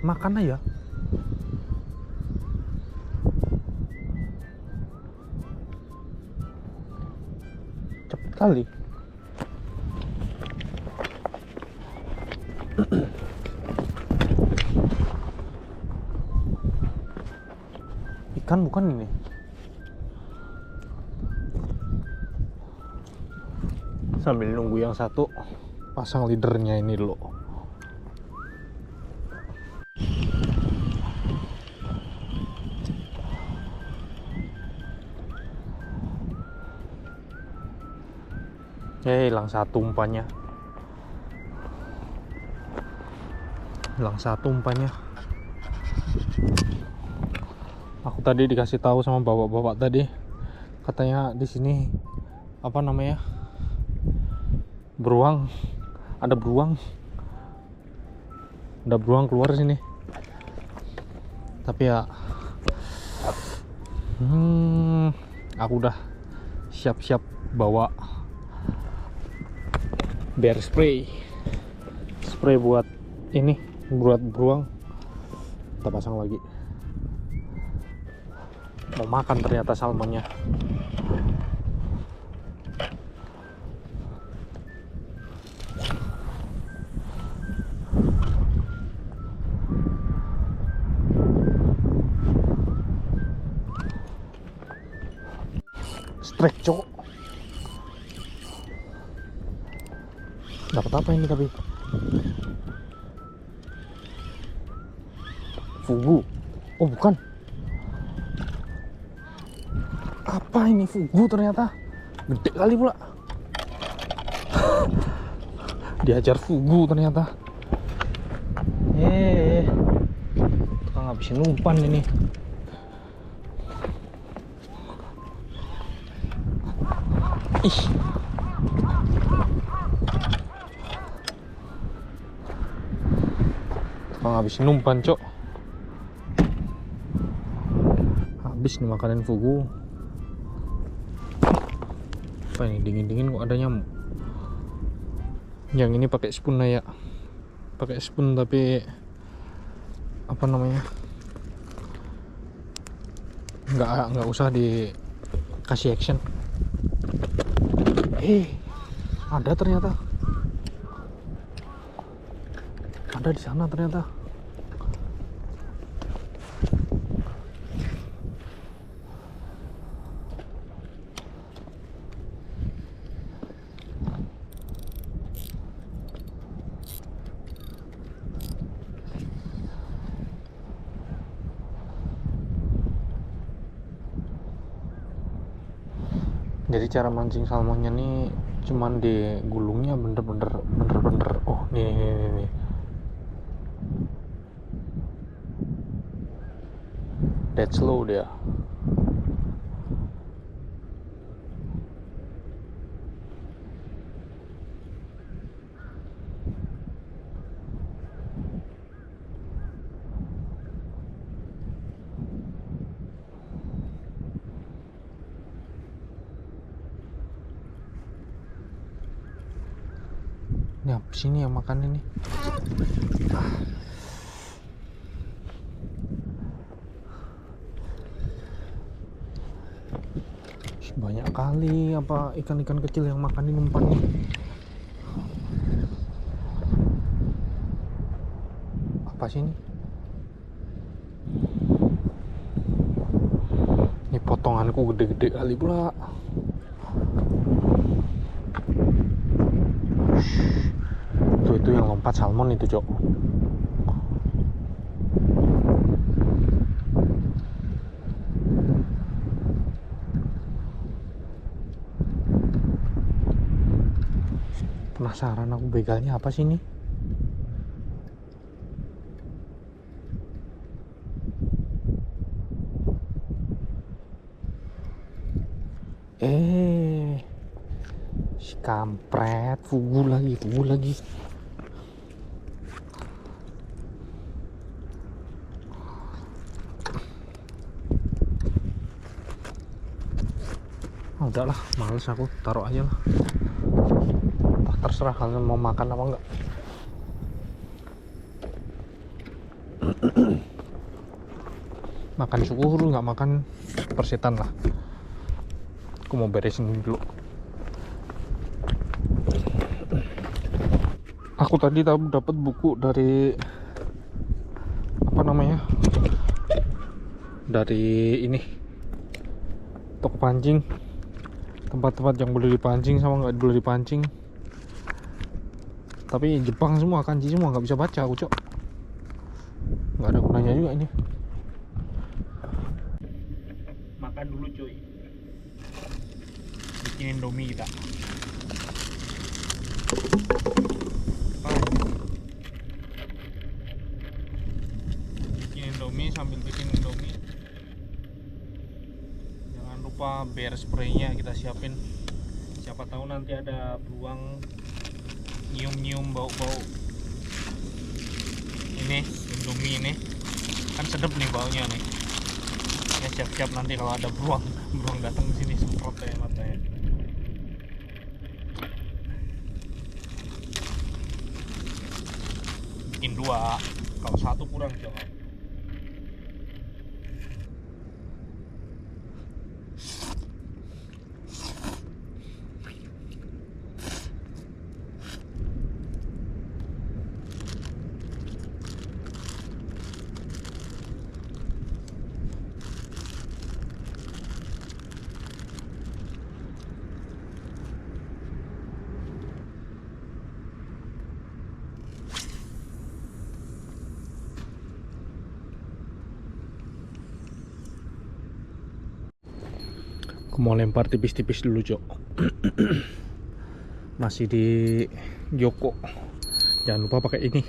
makan aja. Cepet kali. Ikan bukan ini. Sambil nunggu yang satu pasang leadernya ini dulu. Hilang satu umpannya. Aku tadi dikasih tahu sama bapak-bapak tadi, katanya di sini apa namanya? Beruang. Ada beruang keluar sini. Tapi ya aku udah siap-siap bawa bear spray buat ini, buat beruang. Kita pasang lagi. Mau makan ternyata salmonnya. Strike, cok. Dapat apa ini tapi? Fugu. Oh, bukan. Apa ini? Fugu ternyata. Gede kali pula. Diajar fugu ternyata. Tukang ngabisin umpan ini. Ih. Tukang ngabisin umpan, cok. Habis nih makanan fugu. Apa ini, dingin-dingin kok ada nyamuk. Yang ini pakai spoon lah ya. Pakai spoon tapi apa namanya? Nggak usah dikasih action. Ada ternyata. Ada di sana ternyata. Jadi cara mancing salmonnya nih cuman digulungnya bener-bener. Oh, nih. Dead slow dia. Ini apa sih ini yang makan ini? Banyak kali apa ikan-ikan kecil yang makan ini umpan nih. Apa sih ini? Ini potonganku gede-gede kali pula. Itu yang lompat salmon itu, Cok. Penasaran aku begalnya apa sih ini? Si kampret, fugu lagi. Oh, udahlah, males aku, taruh aja lah. Terserah kalian mau makan apa enggak. Makan syukur, nggak makan persetan lah. Aku mau beresin dulu. Aku tadi dapat buku dari apa namanya? Dari ini toko pancing, tempat-tempat yang boleh dipancing sama nggak boleh dipancing. Tapi Jepang semua, kanji semua, nggak bisa baca aku, Cok. Nggak ada gunanya juga ini. Makan dulu, cuy. Bikin Indomie kita. Bikin Indomie sambil bikin Indomie. Jangan lupa bear spraynya kita siapin. Siapa tahu nanti ada beruang nyium-nyium bau-bau ini Indomie ini, kan sedap nih baunya nih. Ya siap-siap nanti kalau ada beruang datang ke sini semprot ya matanya. Bikin 2, kalau 1 kurang jangan. Aku mau lempar tipis-tipis dulu, Cok. Masih di Gyoko. Jangan lupa pakai ini.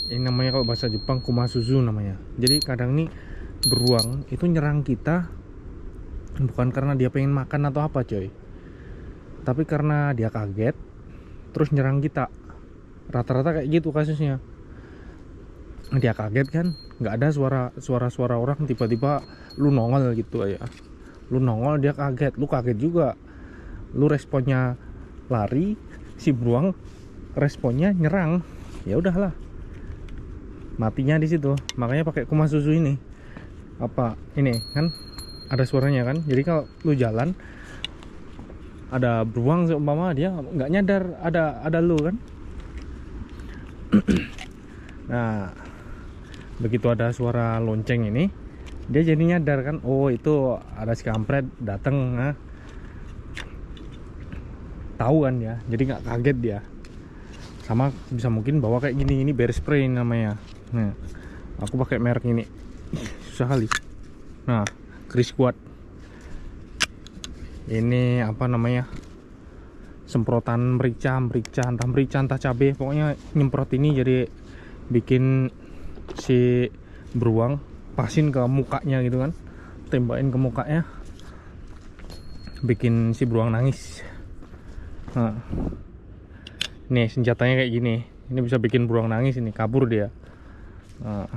Ini namanya kalau bahasa Jepang kumasuzu namanya. Jadi kadang nih beruang itu nyerang kita bukan karena dia pengen makan atau apa, coy. Tapi karena dia kaget terus nyerang kita. Rata-rata kayak gitu kasusnya. Dia kaget kan, nggak ada suara orang, tiba-tiba lu nongol gitu aja. Lu nongol, dia kaget, lu kaget juga. Lu responnya lari, si beruang responnya nyerang. Ya udahlah, matinya di situ. Makanya pakai kumasuzu ini. Apa ini kan ada suaranya kan. Jadi kalau lu jalan ada beruang seumpama dia nggak nyadar ada lu kan. Nah, begitu ada suara lonceng ini, dia jadi nyadar kan, oh itu ada si kampret dateng. Nah, tahu kan ya, jadi nggak kaget dia. Sama bisa mungkin bawa kayak gini, ini bear spray namanya. Nah, aku pakai merek ini. Susah kali. Nah, Chris Squad. Ini apa namanya? Semprotan merica, entah cabai, pokoknya nyemprot ini jadi bikin si beruang pasin ke mukanya gitu kan, tembakin ke mukanya, bikin si beruang nangis. Nah, nih senjatanya kayak gini, ini bisa bikin beruang nangis, ini kabur dia. Nah,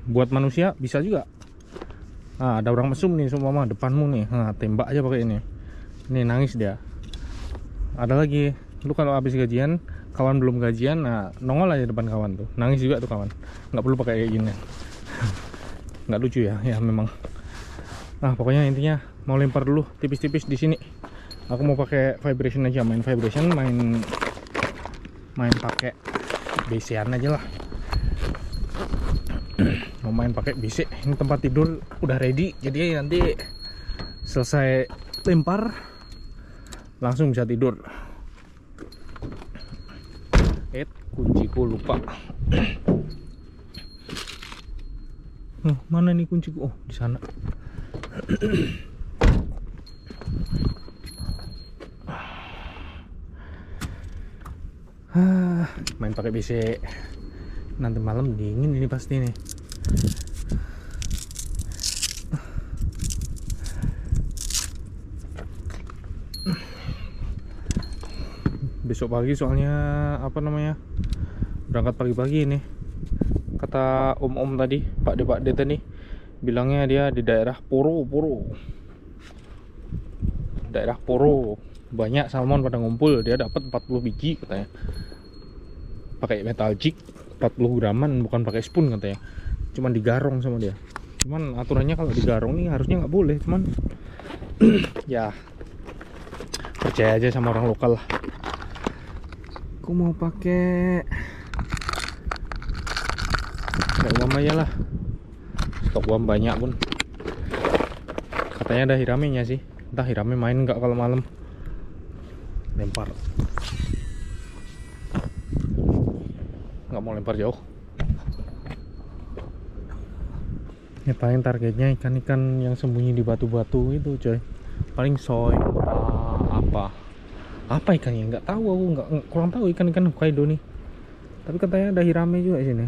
buat manusia bisa juga. Nah, ada orang mesum nih seumpama depanmu nih, nah, tembak aja pakai ini nangis dia. Ada lagi, lu kalau habis gajian kawan belum gajian, nah nongol aja depan kawan tuh, nangis juga tuh kawan, nggak perlu pakai kayak gini. Nggak lucu ya, ya memang. Nah pokoknya intinya mau lempar dulu tipis-tipis di sini. Aku mau pakai vibration aja, main vibration, main pakai BC-an aja lah. Mau main pakai BC. Ini tempat tidur udah ready, jadi nanti selesai lempar langsung bisa tidur. Kunciku lupa. Mana nih kunciku? Oh, di sana. Main pakai BC. Nanti malam dingin ini pasti nih. Besok pagi soalnya apa namanya? Berangkat pagi-pagi ini. Kata om-om tadi, Pak De tadi bilangnya dia di daerah Poro. Daerah Poro banyak salmon pada ngumpul, dia dapat 40 biji katanya. Pakai metal jig 40 graman, bukan pakai spoon katanya. Cuman digarong sama dia. Cuman aturannya kalau digarong nih harusnya nggak boleh, cuman ya percaya aja sama orang lokal lah. Aku mau pakai uam aja lah, stok uam banyak pun. Katanya ada hiramenya sih, entah hirame main nggak kalau malam. Lempar, nggak mau lempar jauh. Ini paling targetnya ikan-ikan yang sembunyi di batu-batu itu coy, paling soy apa ikannya nggak tahu, aku nggak kurang tahu ikan-ikan Hokkaido nih, tapi katanya ada hirame juga di sini.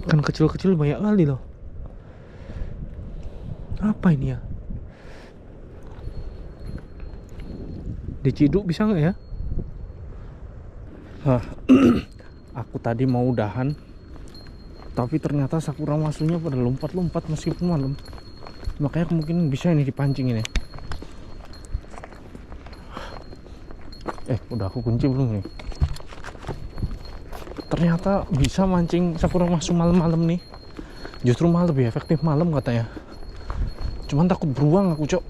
Ikan kecil-kecil banyak kali loh. Apa ini ya? Diciduk bisa nggak ya? Aku tadi mau udahan, tapi ternyata sakura masunya pada lompat-lompat meskipun malam. Makanya kemungkinan bisa ini dipancing ini. Udah aku kunci belum nih? Ternyata bisa mancing sakura masu malam-malam nih. Justru malah lebih efektif malam katanya. Cuman takut beruang aku cok.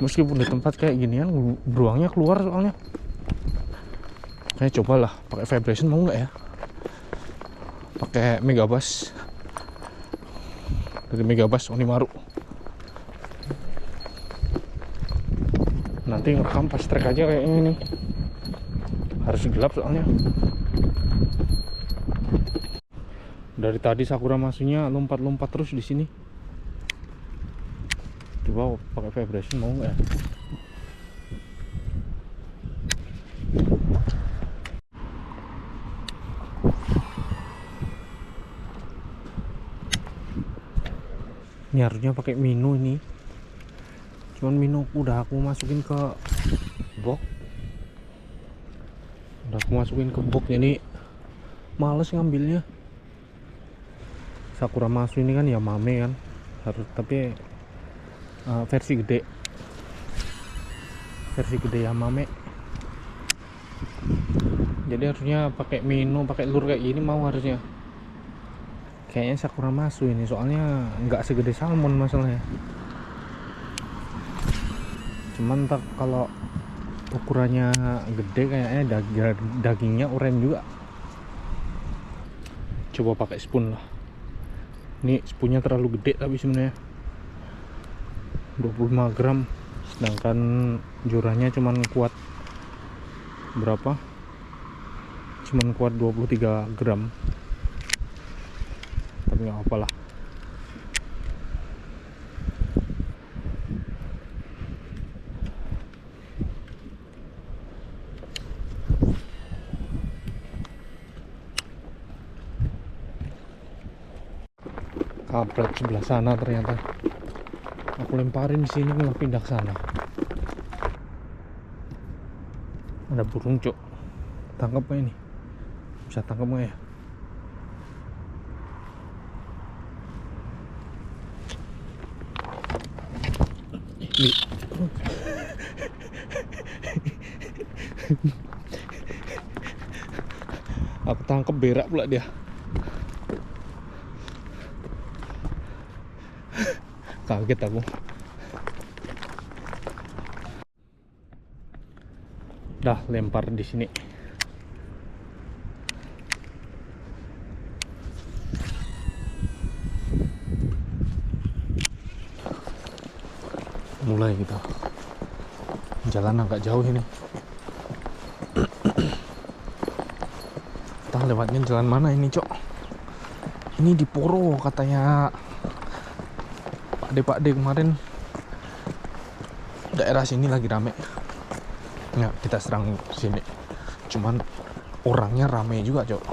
Meskipun di tempat kayak ginian beruangnya keluar soalnya. Kayak cobalah pakai vibration, mau nggak ya? Pakai Megabass dari Megabass Onimaru. Nanti ngerekam pas trek aja kayak ini nih. Harus gelap soalnya. Dari tadi sakura masunya lompat-lompat terus di sini. Coba pakai vibration mau nggak ya? Ini harusnya pakai mino ini, cuman mino udah aku masukin ke box, jadi males ngambilnya. Sakura masu ini kan ya mame kan, harus tapi versi gede Yamame. Jadi harusnya pakai mino, pakai lure kayak gini mau harusnya. Kayaknya sakura masu ini soalnya nggak segede salmon masalahnya. Cuman tak kalau ukurannya gede kayaknya dagingnya oranye juga. Coba pakai spoon lah. Ini spoonnya terlalu gede tapi sebenarnya 25 gram, sedangkan jurahnya cuman kuat berapa? Cuman kuat 23 gram. Tapi nggak apalah. Kampret sebelah sana ternyata. Aku lemparin di sini malah pindah ke sana. Ada burung cok. Tangkap nggak ini? Bisa tangkap nggak ya? Nih. Aku tangkep berak pula dia. Kaget aku. Dah lempar di sini. Mulai kita. Jalan agak jauh ini. Kita lewatnya jalan mana ini, Cok? Ini di Poro katanya Pak De kemarin. Daerah sini lagi rame. Ya, kita serang sini. Cuman orangnya rame juga, Cok.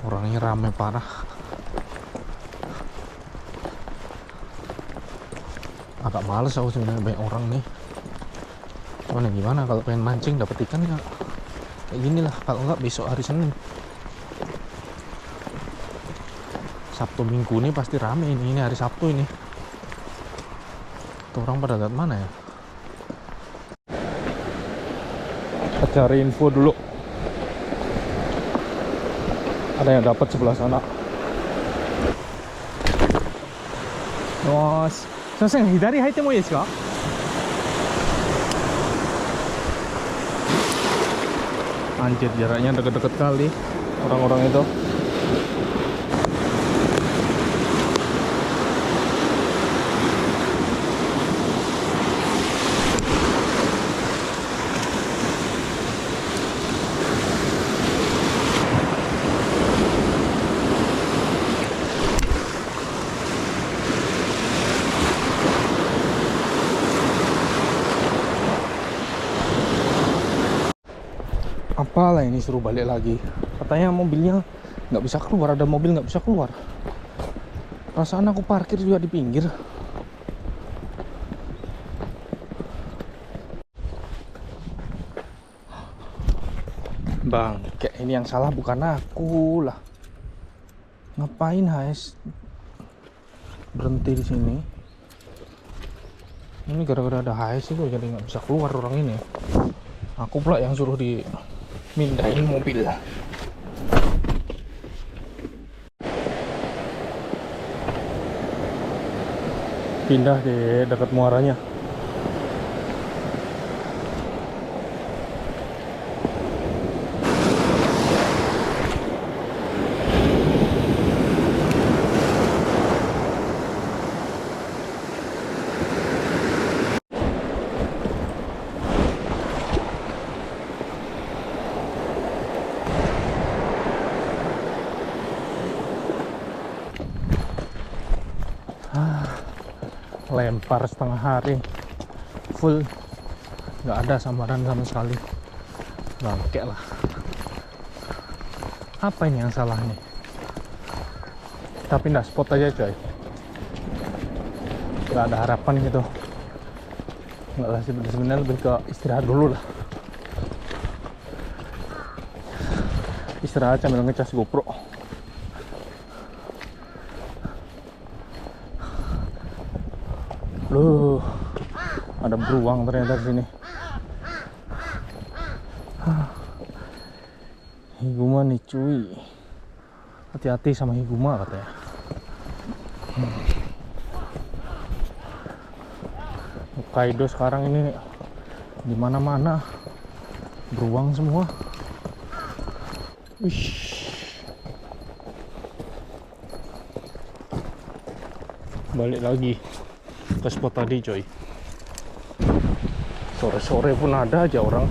Orangnya rame parah. Agak males aku sebenarnya banyak orang nih. Cuman ya gimana, kalau pengen mancing dapet ikan ya kayak gini lah. Kalau enggak besok hari Senin. Sabtu Minggu ini pasti rame ini hari Sabtu ini. Tuh orang pada lihat mana ya? Kita cari info dulu. Ada yang dapat sebelah sana. Mas, すいません、左入ってもいいですか? Anjir, jaraknya deket-deket kali orang-orang itu. Apalah ini, suruh balik lagi. Katanya mobilnya nggak bisa keluar, ada mobil nggak bisa keluar. Perasaan aku parkir juga di pinggir. Bang, kayak ini yang salah bukan aku lah. Ngapain HS berhenti di sini? Ini gara-gara ada HS itu jadi nggak bisa keluar orang ini. Aku pula yang suruh dimindahin mobil. Pindah di dekat muaranya. Lempar setengah hari full, nggak ada sambaran sama sekali. Bangke lah. Apa ini yang salah nih? Kita pindah spot aja coy. Nggak ada harapan gitu. Nggak lah, sebenarnya lebih ke istirahat dulu lah. Istirahat sambil ngecas GoPro. Loh, ada beruang ternyata di sini. Higuma nih cuy. Hati-hati sama higuma katanya. Hokkaido sekarang ini di mana-mana beruang semua. Wish. Balik lagi ke spot tadi coy. Sore-sore pun ada aja orang.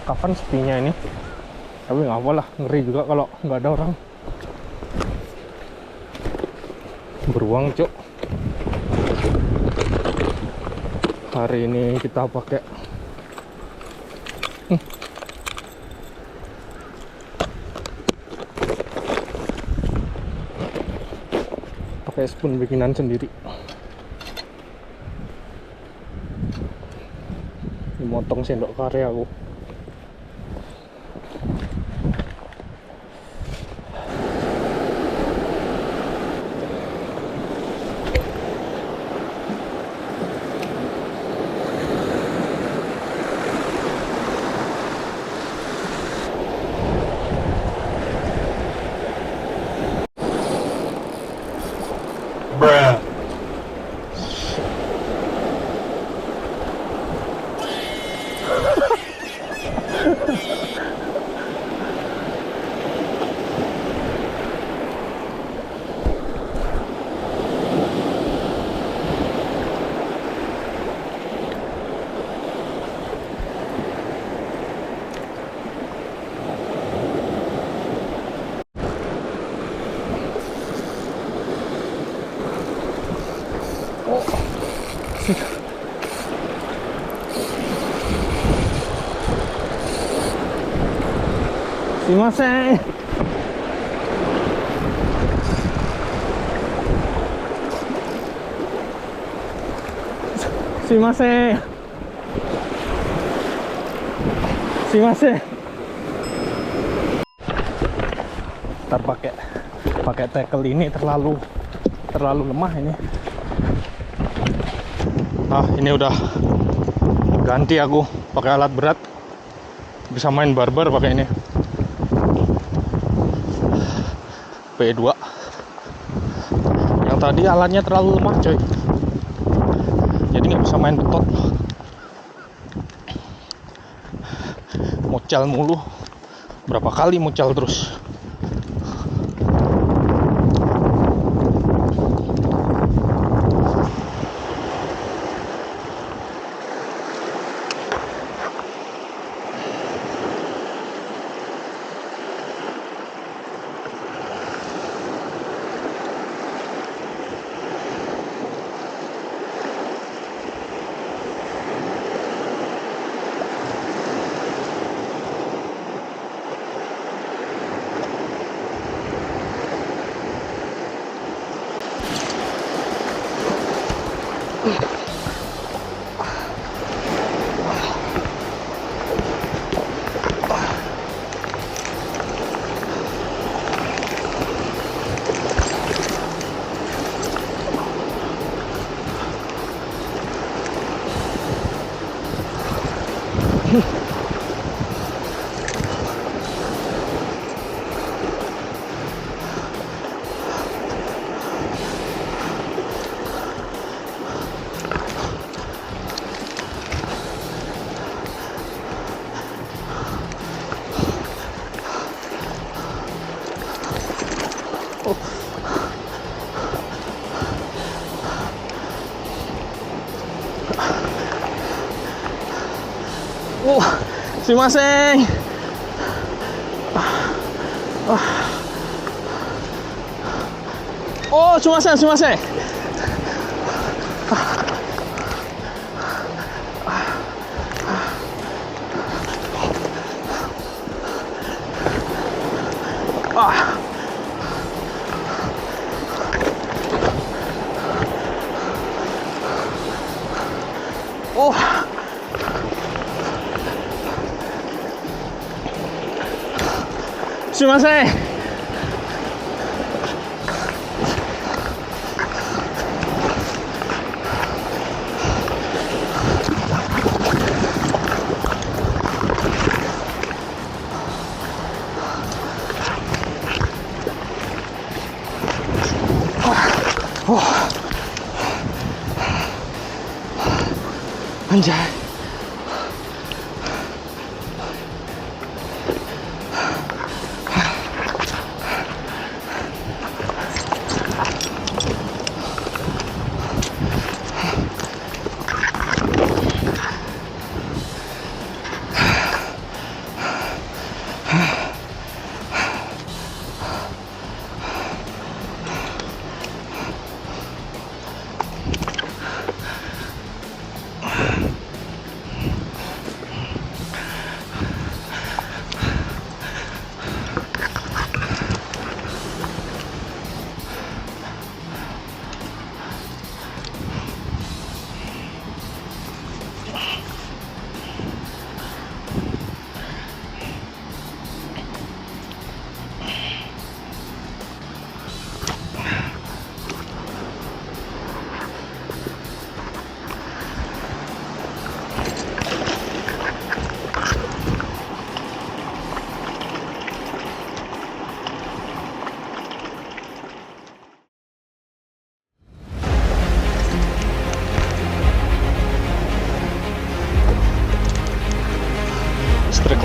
Kapan sepinya ini? Tapi nggak apa lah, ngeri juga kalau nggak ada orang. Beruang cok. Hari ini kita pakai spoon bikinan sendiri. Motong sendok kare aku. Sumimasen. Sumimasen. Sumimasen. Ntar pakai tackle ini terlalu lemah ini. Nah, ini udah ganti aku pakai alat berat. Bisa main barbar pakai ini. P2. Yang tadi alatnya terlalu lemah, coy. Jadi nggak bisa main betot. Mocal mulu. Berapa kali mocal terus. Sumimasen. Oh, sumimasen. Oh. Sumimasen. Anjay.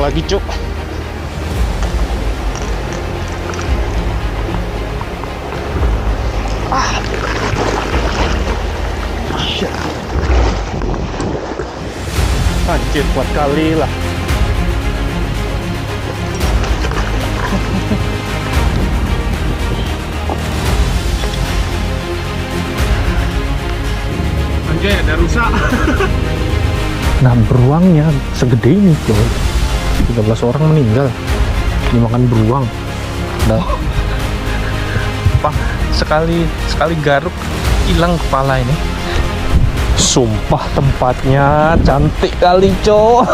lagi, Cuk. Anjir, kuat kali lah. Anjay, ada rusak. Nah, beruangnya segede ini, coy. 13 orang meninggal dimakan beruang. Dah. Apa? Sekali garuk hilang kepala ini. Sumpah tempatnya cantik kali, coy.